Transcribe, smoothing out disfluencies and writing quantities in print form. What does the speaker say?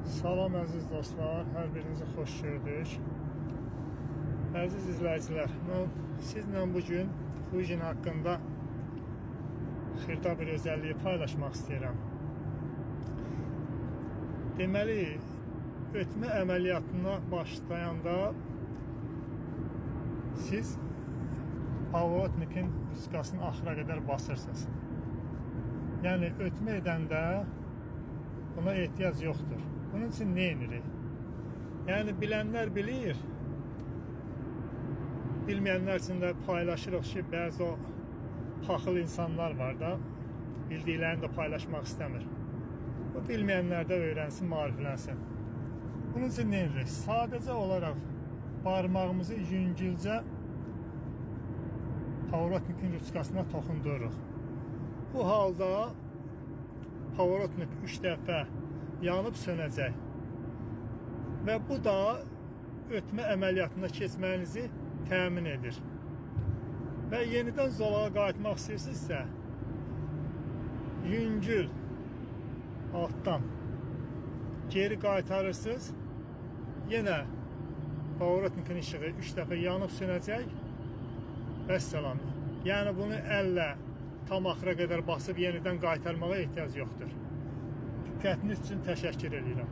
Salam əziz dostlar, hər birinizi xoş gördük. Əziz izləyicilər, mən sizlə bugün Fuji haqqında xırda bir özelliği paylaşmaq istəyirəm. Deməli, ötmə əməliyyatına başlayanda siz Pavorotnikin ruskasını axıra qədər basırsınız. Yəni, ötmə edəndə buna ehtiyac yoxdur. Bunun için ne edirik? Yani bilenler bilir, bilmeyenler için de paylaşırıq ki, bəzi o paxıl insanlar var da, bildiklərini de paylaşmaq istəmir. Bu bilmeyenler de öğrensin, mariflənsin. Bunun için ne edirik? Sadəcə olaraq parmağımızı yüngülcə Pavorotnikin ruskasına toxundururuq. Bu halda Pavorotnik 3 dəfə yanıb sönəcək və bu da ötmə əməliyyatına keçməyinizi təmin edir. Və yenidən zolağa qayıtmaq istəyirsinizsə, yüngül altdan geri qaytarırsınız, yenə Pavorotnikin işığı 3 dəfə yanıb sönəcək, vəssalam. Yəni bunu əllə tam axıra qədər basıb yenidən qaytarmağa ehtiyac yoxdur. Diqqətiniz üçün təşəkkür edirəm.